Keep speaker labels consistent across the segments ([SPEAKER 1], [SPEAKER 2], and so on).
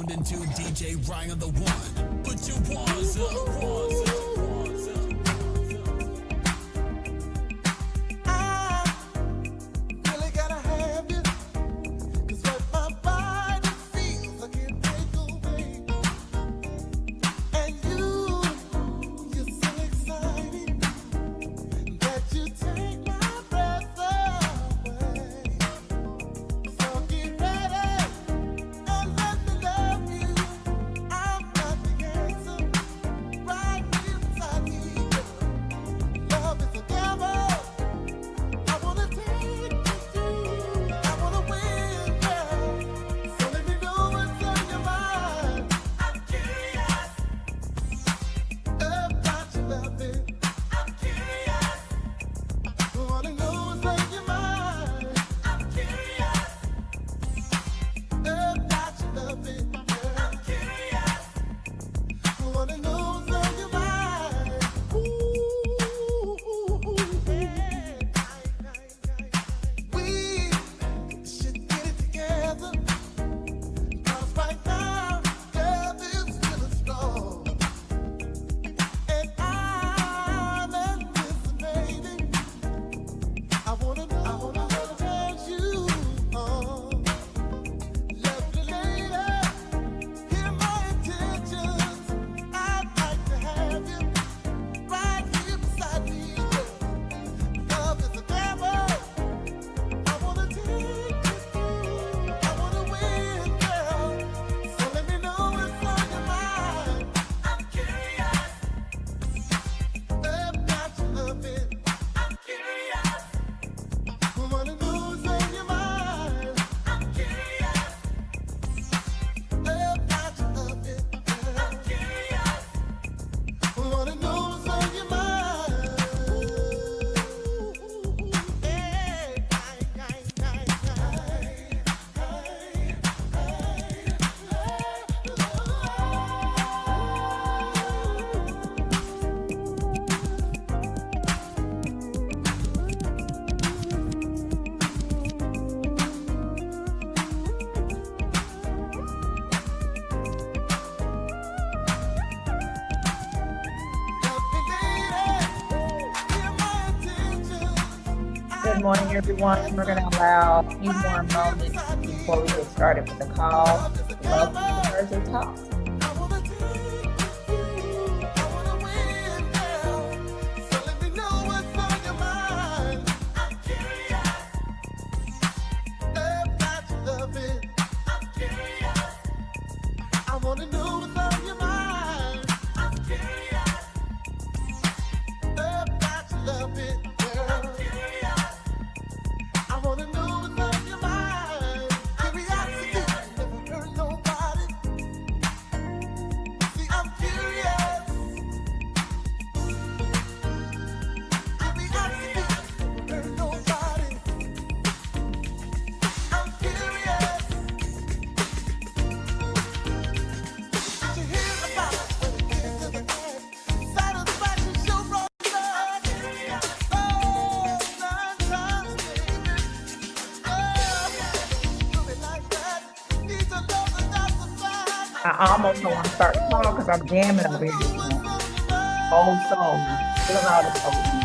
[SPEAKER 1] tuned into DJ Ryan the One. Put your paws up.
[SPEAKER 2] Good morning, everyone. We're going to allow a few more moments before we get started with the call. Welcome to Thursday Talks. I almost don't want to start the call because I'm jamming over here. Old soul. Feeling all the soul.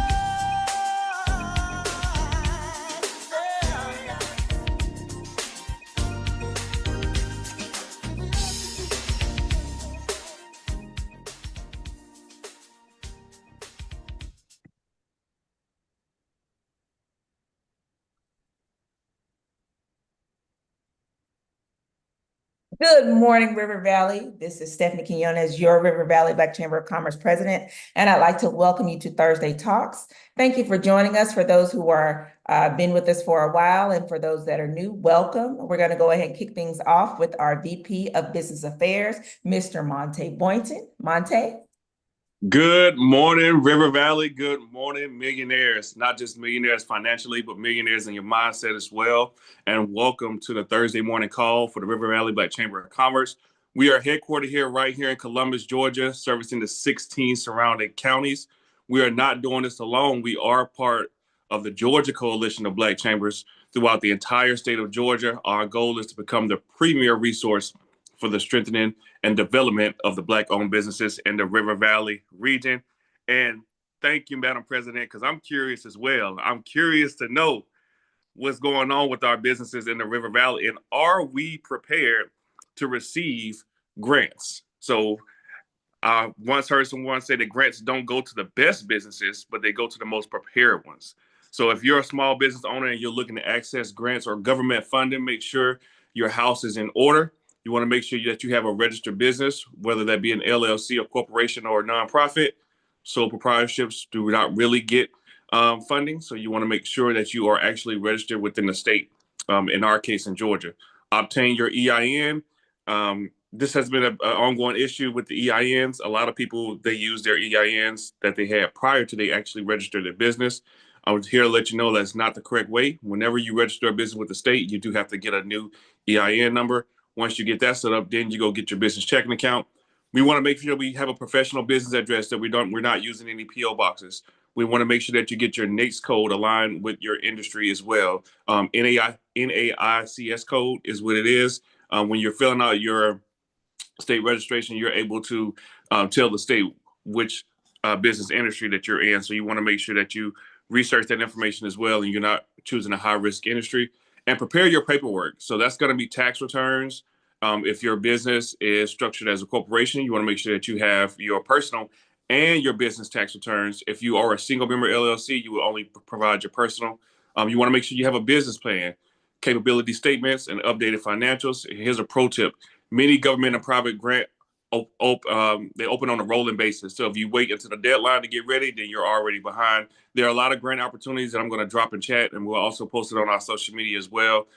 [SPEAKER 2] Good morning, River Valley. This is Stephanie Quinones, your River Valley Black Chamber of Commerce president, and I'd like to welcome you to Thursday Talks. Thank you for joining us. For those who are been with us for a while, and for those that are new, welcome. We're going to go ahead and kick things off with our VP of Business Affairs, Mr. Monte Boynton. Monte.
[SPEAKER 3] Good morning, River Valley. Good morning, millionaires. Not just millionaires financially, but millionaires in your mindset as well. And welcome to the Thursday morning call for the River Valley Black Chamber of Commerce. We are headquartered right here in Columbus, Georgia, servicing the 16 surrounding counties. We are not doing this alone. We are part of the Georgia Coalition of Black Chambers throughout the entire state of Georgia. Our goal is to become the premier resource for the strengthening and development of the Black-owned businesses in the River Valley region. And thank you, Madam President, because I'm curious as well. I'm curious to know what's going on with our businesses in the River Valley, and are we prepared to receive grants? So I once heard someone say that grants don't go to the best businesses, but they go to the most prepared ones. So if you're a small business owner and you're looking to access grants or government funding, make sure your house is in order. You want to make sure that you have a registered business, whether that be an LLC, a corporation, or a nonprofit. Sole proprietorships do not really get funding. So you want to make sure that you are actually registered within the state, in our case in Georgia. Obtain your EIN. This has been an ongoing issue with the EINs. A lot of people, they use their EINs that they had prior to they actually register their business. I was here to let you know that's not the correct way. Whenever you register a business with the state, you do have to get a new EIN number. Once you get that set up, then you go get your business checking account. We want to make sure we have a professional business address, that we're not using any PO boxes. We want to make sure that you get your NAICS code aligned with your industry as well. NAICS code is what it is. When you're filling out your state registration, you're able to tell the state which business industry that you're in. So you want to make sure that you research that information as well, and you're not choosing a high risk industry. And prepare your paperwork. So that's going to be tax returns. If your business is structured as a corporation, you want to make sure that you have your personal and your business tax returns. If you are a single member LLC, you will only provide your personal. You want to make sure you have a business plan, capability statements, and updated financials. Here's a pro tip. Many government and private grant they open on a rolling basis. So if you wait until the deadline to get ready, then you're already behind. There are a lot of grant opportunities that I'm going to drop in chat, and we'll also post it on our social media as well.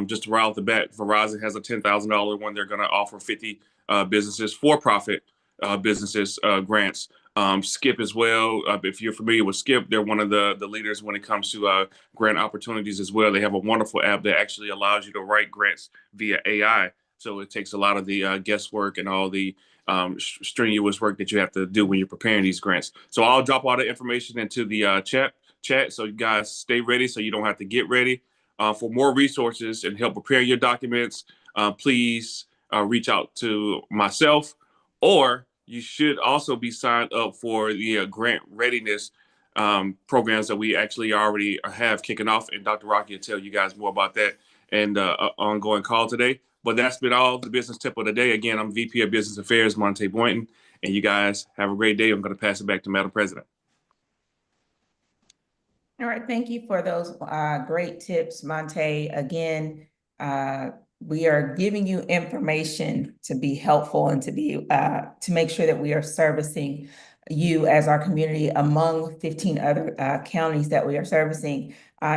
[SPEAKER 3] Just right off the bat, Verizon has a $10,000 one. They're going to offer 50 businesses, for-profit businesses grants. Skip as well. If you're familiar with Skip, they're one of the leaders when it comes to grant opportunities as well. They have a wonderful app that actually allows you to write grants via AI. So it takes a lot of the guesswork and all the strenuous work that you have to do when you're preparing these grants. So I'll drop all the information into the chat. So you guys stay ready so you don't have to get ready. For more resources and help prepare your documents, please reach out to myself, or you should also be signed up for the grant readiness programs that we actually already have kicking off. And Dr. Rocky will tell you guys more about that and ongoing call today. But that's been all the business tip of the day. Again, I'm VP of Business Affairs, Monte Boynton, and you guys have a great day. I'm going to pass it back to Madam President.
[SPEAKER 2] All right, thank you for those great tips, Monte. Again, we are giving you information to be helpful and to make sure that we are servicing you as our community among 15 other counties that we are servicing.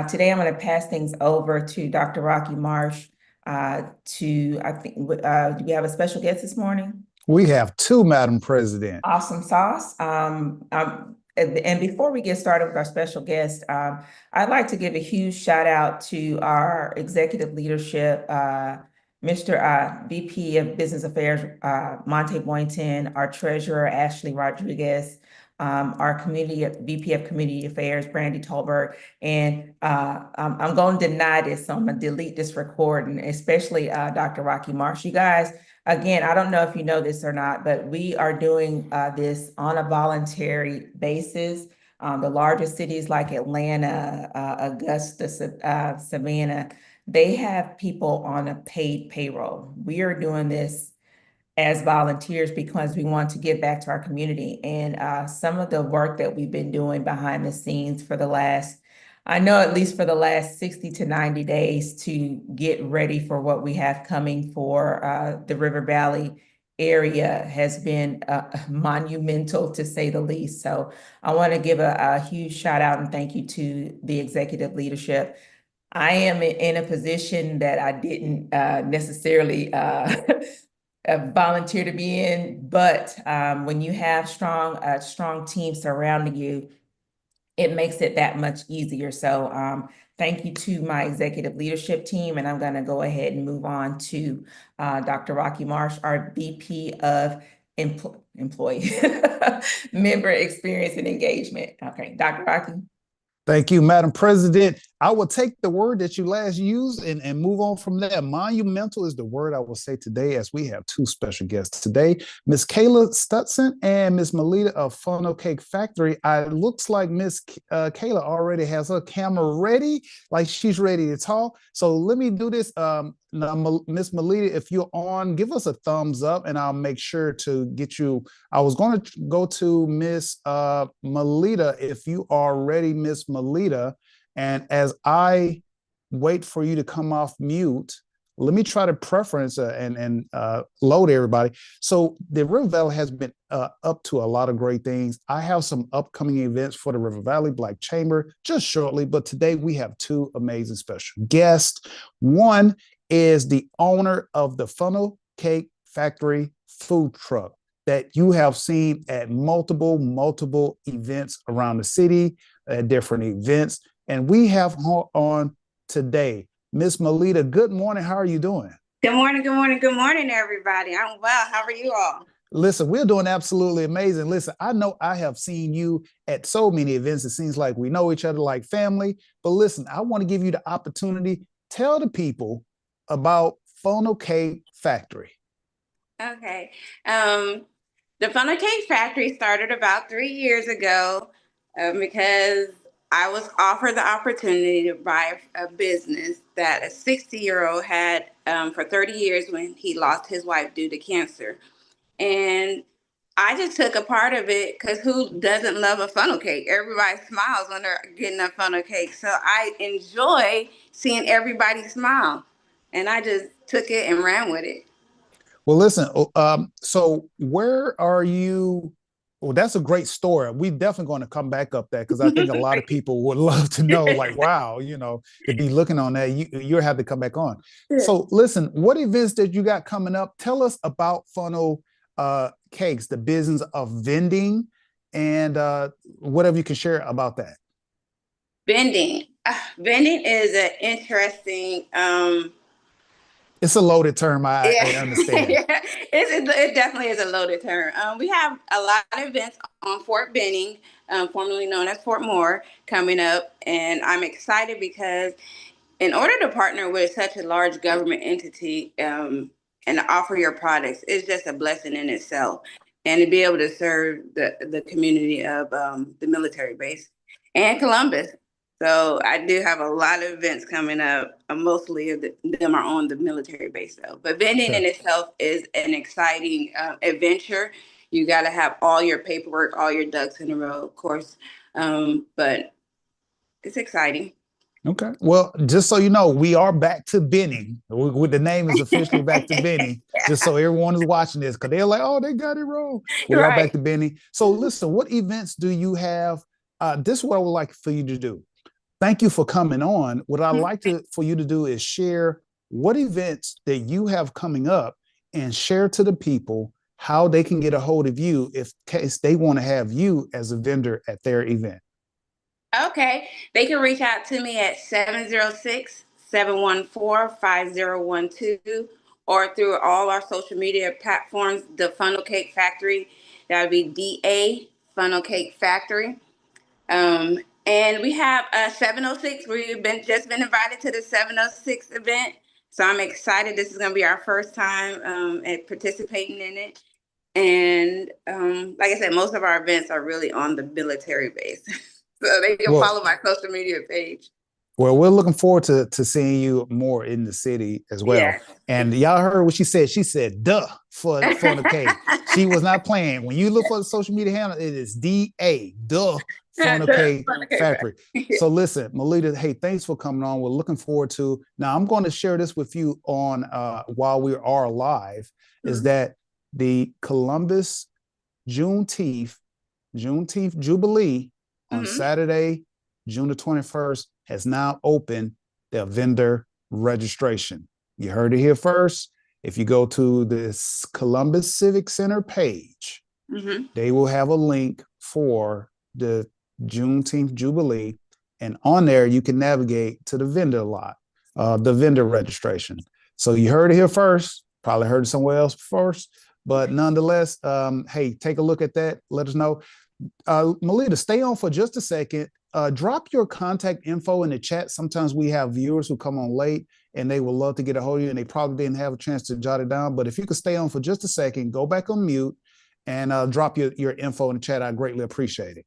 [SPEAKER 2] Today, I'm going to pass things over to Dr. Rocky Marsh. Do we have a special guest this morning?
[SPEAKER 4] We have two, Madam President.
[SPEAKER 2] Awesome sauce. And before we get started with our special guest, I'd like to give a huge shout out to our executive leadership, Mr. VP of Business Affairs, Monte Boynton, our treasurer, Ashley Rodriguez, our VP of Community Affairs, Brandy Tolberg, and I'm going to deny this, so I'm going to delete this recording, especially Dr. Rocky Marsh. You guys, again, I don't know if you know this or not, but we are doing this on a voluntary basis. The largest cities like Atlanta, Augusta, Savannah, they have people on a paid payroll. We are doing this as volunteers because we want to give back to our community. And some of the work that we've been doing behind the scenes for the last, I know at least for the last 60 to 90 days to get ready for what we have coming for the River Valley area has been monumental, to say the least. So I want to give a huge shout out and thank you to the executive leadership. I am in a position that I didn't necessarily volunteer to be in, but when you have strong teams surrounding you, it makes it that much easier. So thank you to my executive leadership team, and I'm going to go ahead and move on to Dr. Rocky Marsh, our VP of Employee Member Experience and Engagement. Okay, Dr. Rocky.
[SPEAKER 4] Thank you, Madam President. I will take the word that you last used and move on from there. Monumental is the word I will say today, as we have two special guests today, Miss Kayla Stutson and Miss Melita of Funnel Cake Factory. It looks like Miss Kayla already has her camera ready, like she's ready to talk. So let me do this. Now, Miss Melita, if you're on, give us a thumbs up and I'll make sure to get you. I was going to go to Miss Melita. If you are ready, Miss Melita. And as I wait for you to come off mute, let me try to preference and load everybody. So the River Valley has been up to a lot of great things. I have some upcoming events for the River Valley Black Chamber just shortly, but today we have two amazing special guests. One is the owner of the Funnel Cake Factory food truck that you have seen at multiple events around the city, at different events. And we have her on today. Miss Melita, good morning. How are you doing?
[SPEAKER 5] Good morning, everybody. I'm well. How are you all?
[SPEAKER 4] Listen, we're doing absolutely amazing. Listen, I know I have seen you at so many events. It seems like we know each other like family. But listen, I want to give you the opportunity. Tell the people about Funnel Cake Factory.
[SPEAKER 5] Okay. The Funnel Cake Factory started about 3 years ago because I was offered the opportunity to buy a business that a 60-year-old had for 30 years when he lost his wife due to cancer. And I just took a part of it because who doesn't love a funnel cake? Everybody smiles when they're getting a funnel cake. So I enjoy seeing everybody smile. And I just took it and ran with it.
[SPEAKER 4] Well, listen, so where are you? Well, that's a great story. We definitely going to come back up that because I think a lot of people would love to know, like, wow, to be looking on that, you have to come back on.
[SPEAKER 5] Yeah.
[SPEAKER 4] So listen, what events that you got coming up? Tell us about Funnel Cakes, the business of vending, and whatever you can share about that.
[SPEAKER 5] Vending. Vending is an interesting
[SPEAKER 4] It's a loaded term, I understand.
[SPEAKER 5] Yeah, it definitely is a loaded term. We have a lot of events on Fort Benning, formerly known as Fort Moore, coming up. And I'm excited because in order to partner with such a large government entity and offer your products, it's just a blessing in itself. And to be able to serve the community of the military base and Columbus. So I do have a lot of events coming up. Mostly of them are on the military base though. But vending in itself is an exciting adventure. You got to have all your paperwork, all your ducks in a row, of course. But it's exciting.
[SPEAKER 4] Okay. Well, just so you know, we are back to Benning. The name is officially back to Benning, just so everyone is watching this because they're like, oh, they got it wrong. We are back to Benning. So listen, what events do you have? This is what I would like for you to do. Thank you for coming on. What I'd like for you to do is share what events that you have coming up and share to the people how they can get a hold of you if case they want to have you as a vendor at their event.
[SPEAKER 5] Okay. They can reach out to me at 706-714-5012 or through all our social media platforms, the Funnel Cake Factory. That would be DA Funnel Cake Factory. And we have 706. We've just been invited to the 706 event. So I'm excited. This is going to be our first time at participating in it. And like I said, most of our events are really on the military base. So they can follow my social media page.
[SPEAKER 4] Well, we're looking forward to seeing you more in the city as well. Yeah. And y'all heard what she said. She said, duh, for the cake. She was not playing. When you look for the social media handle, it is DA, duh, Funnel Cake Factory. So listen, Melita, hey, thanks for coming on. We're looking forward to, now I'm going to share this with you on while we are live, is that the Columbus Juneteenth Jubilee on Saturday, June the 21st, has now opened their vendor registration. You heard it here first. If you go to this Columbus Civic Center page, they will have a link for the Juneteenth Jubilee. And on there, you can navigate to the vendor lot, the vendor registration. So you heard it here first, probably heard it somewhere else first, but nonetheless, hey, take a look at that. Let us know. Melita, stay on for just a second. Drop your contact info in the chat. Sometimes we have viewers who come on late and they would love to get a hold of you and they probably didn't have a chance to jot it down. But if you could stay on for just a second, go back on mute and drop your info in the chat. I greatly appreciate it.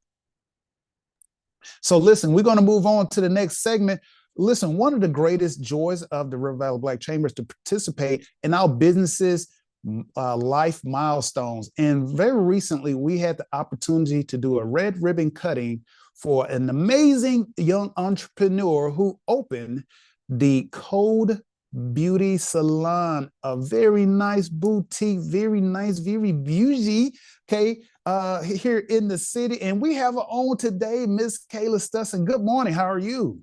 [SPEAKER 4] So listen, we're going to move on to the next segment. Listen, one of the greatest joys of the River Valley Black Chamber is to participate in our businesses' life milestones. And very recently, we had the opportunity to do a red ribbon cutting for an amazing young entrepreneur who opened the Code Beauty Salon, a very nice boutique, very nice, very beauty, okay, here in the city. And we have her on today, Miss Kayla Stutson. Good morning. How are you?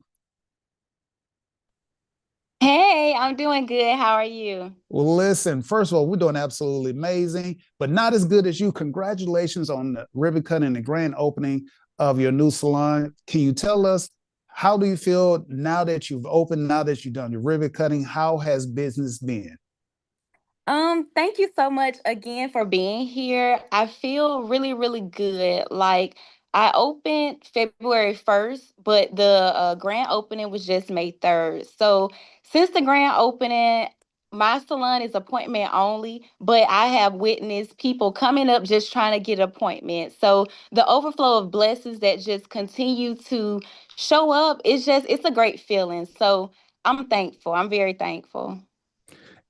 [SPEAKER 6] Hey, I'm doing good. How are you?
[SPEAKER 4] Well, listen, first of all, we're doing absolutely amazing, but not as good as you. Congratulations on the ribbon cutting and the grand opening of your new salon. Can you tell us, how do you feel now that you've opened, now that you've done your ribbon cutting? How has business been?
[SPEAKER 6] Thank you so much again for being here. I feel really, really good. Like I opened February 1st, but the grand opening was just May 3rd. So since the grand opening, my salon is appointment only, but I have witnessed people coming up just trying to get appointments. So the overflow of blessings that just continue to show up, it's a great feeling. So I'm thankful. I'm very thankful.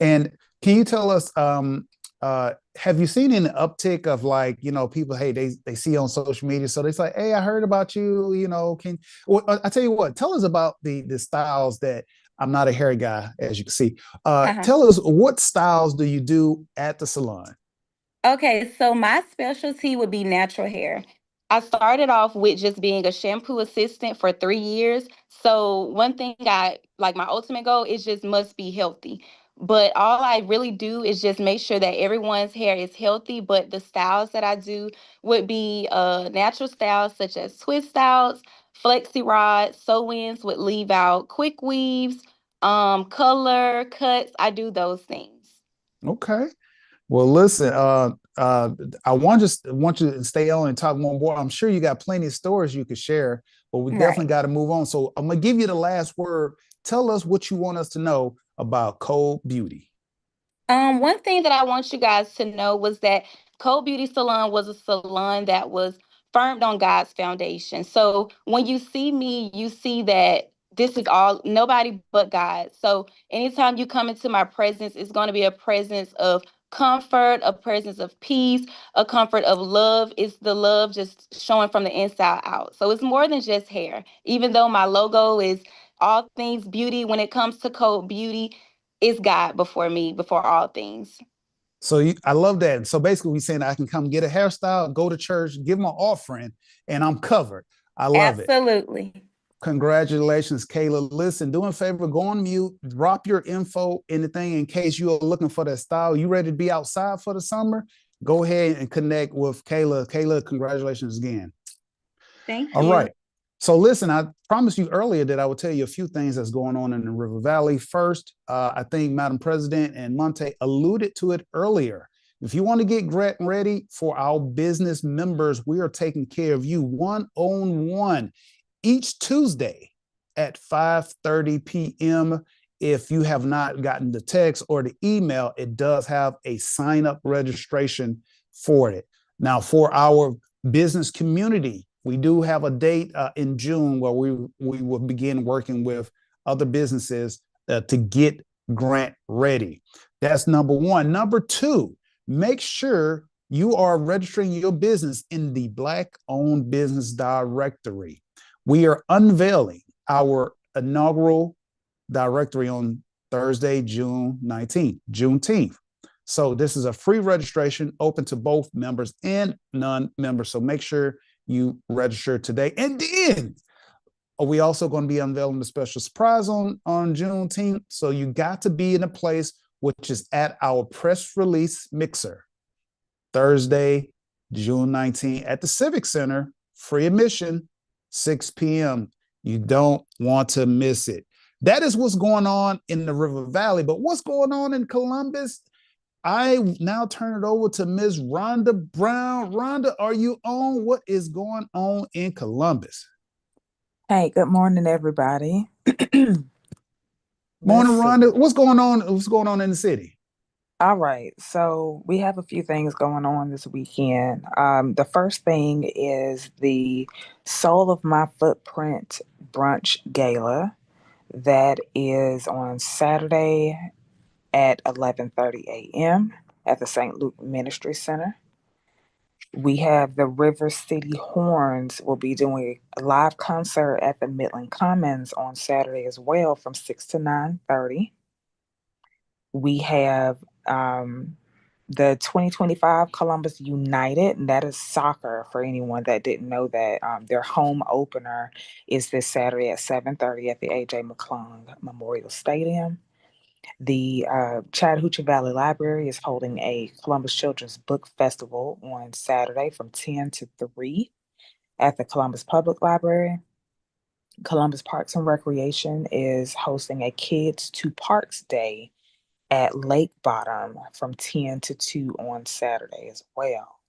[SPEAKER 4] And can you tell us, have you seen an uptick of, like, people, hey, they see on social media, so they say, hey, I heard about you, well, I tell you what, tell us about the styles that, I'm not a hair guy, as you can see. Tell us, what styles do you do at the salon?
[SPEAKER 6] Okay, so my specialty would be natural hair. I started off with just being a shampoo assistant for 3 years. So one thing I like, my ultimate goal is just must be healthy. But all I really do is just make sure that everyone's hair is healthy. But the styles that I do would be natural styles such as twist styles, flexi rods, sew-ins with leave out, quick weaves, color cuts. I do those things.
[SPEAKER 4] Okay. Well, listen, I want you to stay on and talk more. I'm sure you got plenty of stories you could share, but we definitely
[SPEAKER 6] Right.
[SPEAKER 4] got to move on. So I'm gonna give you the last word. Tell us what you want us to know about Code Beauty.
[SPEAKER 6] One thing that I want you guys to know was that Cold Beauty Salon was a salon that was firmed on God's foundation. So when you see me, you see that this is all nobody but God. So anytime you come into my presence, it's going to be a presence of comfort, a presence of peace, a comfort of love. It's the love just showing from the inside out. So it's more than just hair. Even though my logo is all things beauty, when it comes to Cold Beauty, it's God before me, before all things.
[SPEAKER 4] So I love that. So basically, we're saying I can come get a hairstyle, go to church, give my offering, and I'm covered. I love it.
[SPEAKER 6] Absolutely.
[SPEAKER 4] Congratulations, Kayla. Listen, do me a favor, go on mute, drop your info in the thing in case you're looking for that style. You ready to be outside for the summer? Go ahead and connect with Kayla. Kayla, congratulations again.
[SPEAKER 6] Thank
[SPEAKER 4] All
[SPEAKER 6] you.
[SPEAKER 4] right. So listen, I promised you earlier that I would tell you a few things that's going on in the River Valley. First, I think Madam President and Monte alluded to it earlier. If you want to get ready for our business members, we are taking care of you one-on-one each Tuesday at 5:30 p.m. If you have not gotten the text or the email, it does have a sign-up registration for it. Now, for our business community, we do have a date in June where we will begin working with other businesses to get grant ready. That's number one. Number two, make sure you are registering your business in the Black-owned business directory. We are unveiling our inaugural directory on Thursday, June 19th, Juneteenth. So this is a free registration open to both members and non-members. So make sure you register today. And then are we also going to be unveiling a special surprise on Juneteenth? So you got to be in a place which is at our press release mixer, Thursday, June 19th at the Civic Center, free admission, 6 p.m. You don't want to miss it. That is what's going on in the River Valley. But what's going on in Columbus? I now turn it over to Ms. Rhonda Brown. Rhonda, are you on? What is going on in Columbus?
[SPEAKER 7] Hey, good morning, everybody.
[SPEAKER 4] Morning,
[SPEAKER 7] Let's see.
[SPEAKER 4] Rhonda. What's going on? What's going on in the city?
[SPEAKER 7] All right, so we have a few things going on this weekend. The first thing is the Soul of My Footprint Brunch Gala that is on Saturday at 11:30 a.m. at the St. Luke Ministry Center. We have the River City Horns will be doing a live concert at the Midland Commons on Saturday as well from 6 to 9:30. We have the 2025 Columbus United, and that is soccer for anyone that didn't know that. Their home opener is this Saturday at 7:30 at the A.J. McClung Memorial Stadium. The Chattahoochee Valley Library is holding a Columbus Children's Book Festival on Saturday from 10 to 3 at the Columbus Public Library. Columbus Parks and Recreation is hosting a Kids to Parks Day at Lake Bottom from 10 to 2 on Saturday as well.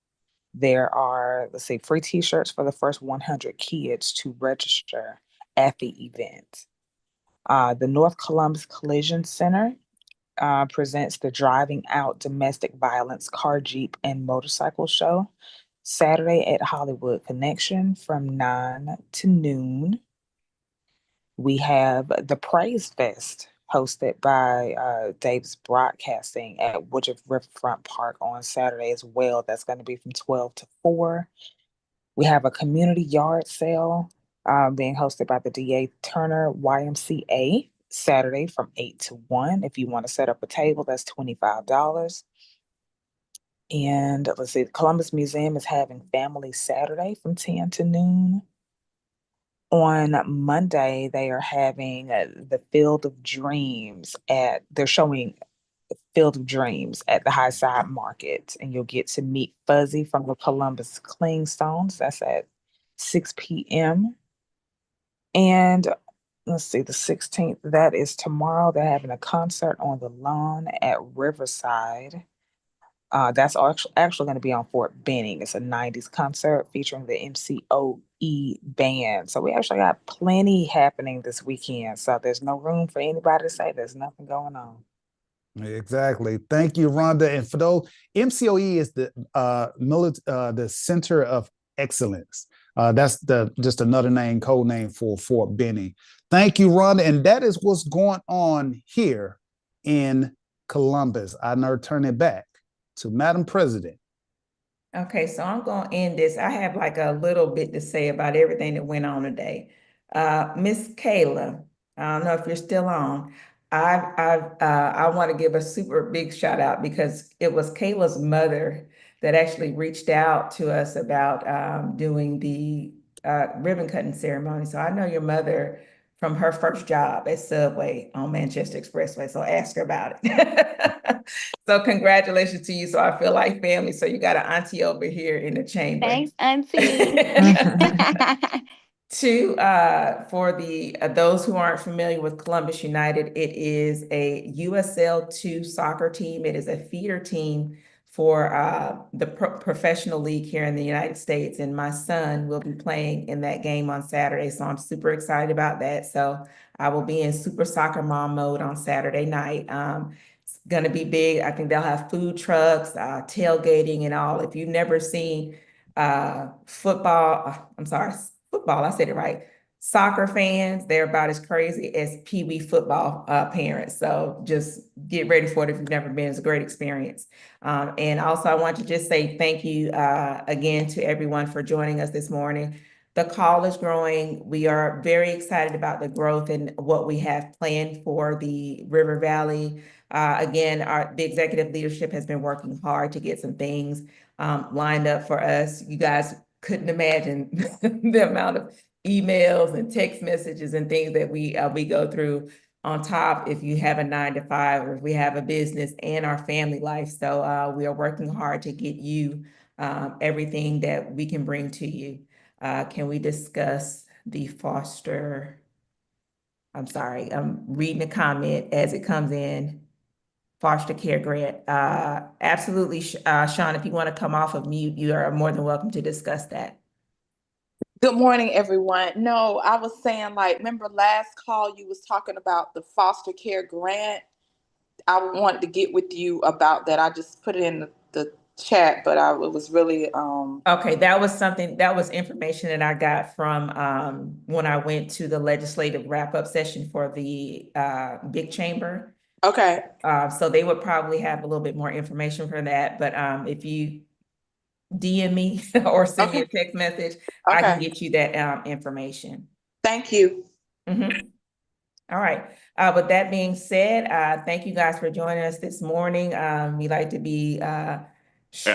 [SPEAKER 7] There are, let's see, free t-shirts for the first 100 kids to register at the event. The North Columbus Collision Center presents the Driving Out Domestic Violence Car, Jeep, and Motorcycle Show Saturday at Hollywood Connection from 9 to noon. We have the Praise Fest hosted by Dave's Broadcasting at Woodruff Riverfront Park on Saturday as well. That's going to be from 12 to 4. We have a community yard sale being hosted by the DA Turner YMCA Saturday from 8 to 1. If you want to set up a table, that's $25. And let's see, the Columbus Museum is having Family Saturday from 10 to noon. On Monday, they are having the Field of Dreams they're showing Field of Dreams at the High Side Market, and you'll get to meet Fuzzy from the Columbus Clingstones. That's at 6 p.m. And let's see, the 16th, that is tomorrow. They're having a concert on the lawn at Riverside. That's actually going to be on Fort Benning. It's a 90s concert featuring the MCOE band. So we actually got plenty happening this weekend. So there's no room for anybody to say there's nothing going on.
[SPEAKER 4] Exactly. Thank you, Rhonda. And for those, MCOE is the Center of Excellence. That's just another code name for Fort Benning. Thank you, Rhonda. And that is what's going on here in Columbus. I now turn it back to Madam President.
[SPEAKER 2] Okay, so I'm going to end this. I have like a little bit to say about everything that went on today. Miss Kayla, I don't know if you're still on. I want to give a super big shout out because it was Kayla's mother that actually reached out to us about doing the ribbon cutting ceremony. So I know your mother from her first job at Subway on Manchester Expressway. So ask her about it. So congratulations to you. So I feel like family. So you got an auntie over here in the chamber.
[SPEAKER 6] Thanks, Auntie.
[SPEAKER 2] Two, for the those who aren't familiar with Columbus United, it is a USL2 soccer team. It is a feeder team for the professional league here in the United States. And my son will be playing in that game on Saturday. So I'm super excited about that. So I will be in super soccer mom mode on Saturday night. It's going to be big. I think they'll have food trucks, tailgating and all. If you've never seen football, I said it right. Soccer fans, they're about as crazy as Pee Wee football parents. So just get ready for it if you've never been. It's a great experience. And also I want to just say thank you again to everyone for joining us this morning. The call is growing. We are very excited about the growth and what we have planned for the River Valley. Again, the executive leadership has been working hard to get some things lined up for us. You guys couldn't imagine the amount of emails and text messages and things that we go through on top if you have a 9 to 5 or if we have a business and our family life. So we are working hard to get you everything that we can bring to you. Can we discuss the foster? I'm sorry, I'm reading the comment as it comes in. foster care grant. Absolutely, Sean, if you want to come off of mute, you are more than welcome to discuss that.
[SPEAKER 8] Good morning, everyone. No, I was saying, like, remember last call you was talking about the foster care grant. I wanted to get with you about that. I just put it in the chat, but it was really
[SPEAKER 2] Okay, that was information that I got from when I went to the legislative wrap-up session for the big chamber.
[SPEAKER 8] okay.
[SPEAKER 2] So they would probably have a little bit more information for that. But if you DM me or send me a text message, I can get you that information.
[SPEAKER 8] Thank you.
[SPEAKER 2] Mhm. All right. With that being said, thank you guys for joining us this morning. We like to be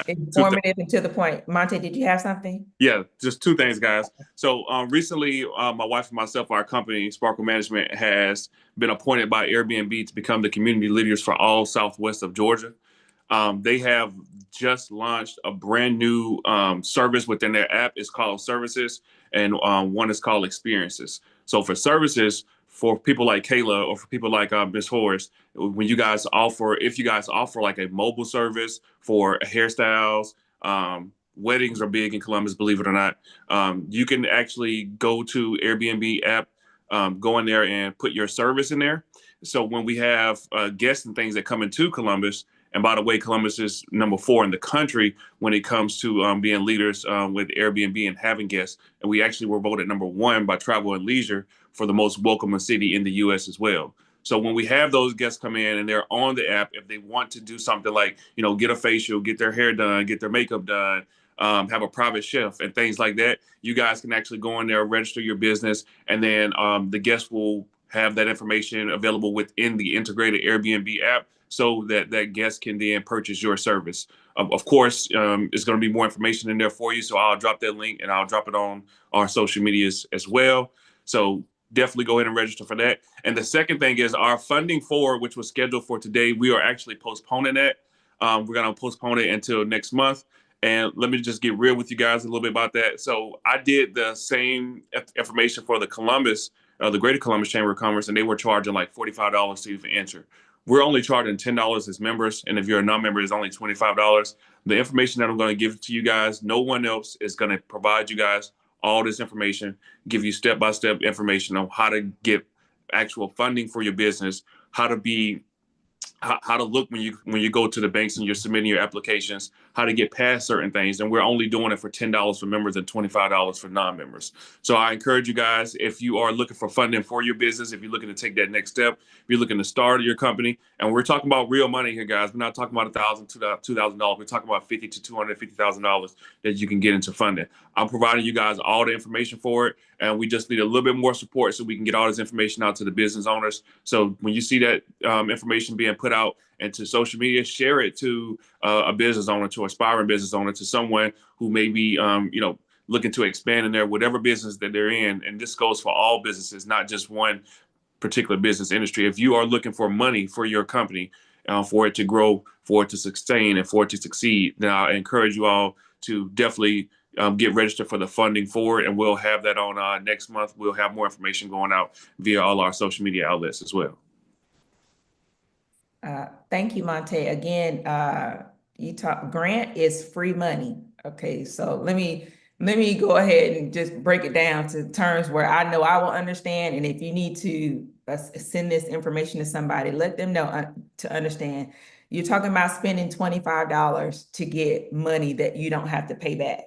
[SPEAKER 2] informative and to the point. Monte, did you have something?
[SPEAKER 3] Yeah, just two things, guys. So recently, my wife and myself, our company, Sparkle Management, has been appointed by Airbnb to become the community leaders for all Southwest of Georgia. They have just launched a brand new service within their app. It's called Services, and one is called Experiences. So for services, for people like Kayla or for people like Ms. Horace, when you guys offer, if you guys offer like a mobile service for hairstyles, weddings are big in Columbus, believe it or not. You can actually go to Airbnb app, go in there and put your service in there. So when we have guests and things that come into Columbus, and by the way, Columbus is number 4 in the country when it comes to being leaders with Airbnb and having guests. And we actually were voted number 1 by Travel and Leisure for the most welcoming city in the U.S. as well. So when we have those guests come in and they're on the app, if they want to do something like, get a facial, get their hair done, get their makeup done, have a private chef and things like that, you guys can actually go in there, register your business, and then the guests will have that information available within the integrated Airbnb app so that that guest can then purchase your service. Of course, there's going to be more information in there for you. So I'll drop that link and I'll drop it on our social medias as well. So definitely go ahead and register for that. And the second thing is our funding for, which was scheduled for today, we are actually postponing that. We're going to postpone it until next month. And let me just get real with you guys a little bit about that. So I did the same information for the Columbus, the Greater Columbus Chamber of Commerce, and they were charging like $45 to even enter. We're only charging $10 as members, and if you're a non-member, it's only $25. The information that I'm going to give to you guys, no one else is going to provide you guys all this information, give you step-by-step information on how to get actual funding for your business, how to be how to look when you go to the banks and you're submitting your applications, how to get past certain things. And we're only doing it for $10 for members and $25 for non-members. So I encourage you guys, if you are looking for funding for your business, if you're looking to take that next step, if you're looking to start your company, and we're talking about real money here, guys. We're not talking about $1,000, $2,000. We're talking about $50,000 to $250,000 that you can get into funding. I'm providing you guys all the information for it, and we just need a little bit more support so we can get all this information out to the business owners. So when you see that information being put out into social media, share it to a business owner, to an aspiring business owner, to someone who may be, looking to expand in their whatever business that they're in. And this goes for all businesses, not just one particular business industry. If you are looking for money for your company, for it to grow, for it to sustain, and for it to succeed, then I encourage you all to definitely get registered for the funding for it. And we'll have that on next month. We'll have more information going out via all our social media outlets as well.
[SPEAKER 2] Thank you, Monte. Again, grant is free money. Okay, so let me go ahead and just break it down to terms where I know I will understand. And if you need to send this information to somebody, let them know to understand. You're talking about spending $25 to get money that you don't have to pay back.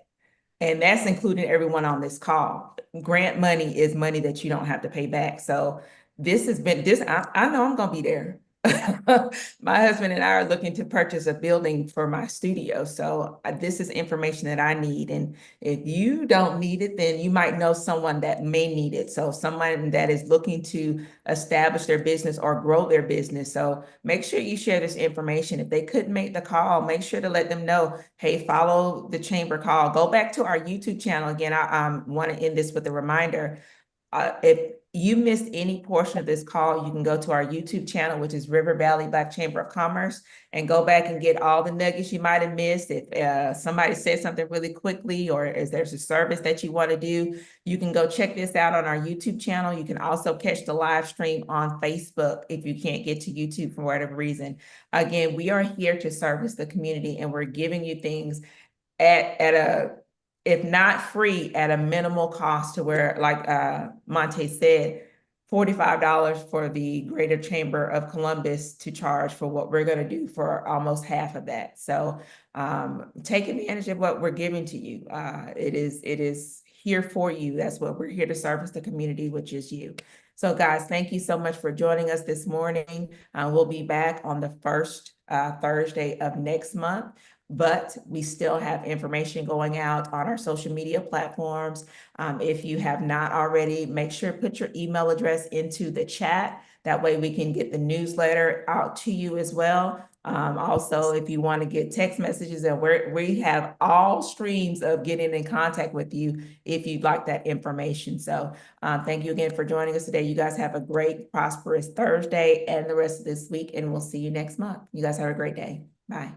[SPEAKER 2] And that's including everyone on this call. Grant money is money that you don't have to pay back. So this has been I know I'm gonna be there. My husband and I are looking to purchase a building for my studio. So this is information that I need. And if you don't need it, then you might know someone that may need it. So someone that is looking to establish their business or grow their business. So make sure you share this information. If they couldn't make the call, make sure to let them know, hey, follow the chamber call. Go back to our YouTube channel. Again, I want to end this with a reminder. If you missed any portion of this call, you can go to our YouTube channel, which is River Valley Black Chamber of Commerce, and go back and get all the nuggets you might have missed. If somebody said something really quickly, or if there's a service that you want to do, you can go check this out on our YouTube channel. You can also catch the live stream on Facebook if you can't get to YouTube for whatever reason. Again, we are here to service the community, and we're giving you things at a, if not free, at a minimal cost, to where, like Monte said, $45 for the Greater Chamber of Columbus to charge for what we're going to do for almost half of that. So take advantage of what we're giving to you. It is here for you. That's what we're here to service the community, which is you. So guys, thank you so much for joining us this morning. We'll be back on the first Thursday of next month, but we still have information going out on our social media platforms. If you have not already, make sure to put your email address into the chat. That way we can get the newsletter out to you as well. Also, if you want to get text messages, and we have all streams of getting in contact with you if you'd like that information. So thank you again for joining us today. You guys have a great, prosperous Thursday and the rest of this week, and we'll see you next month. You guys have a great day. Bye.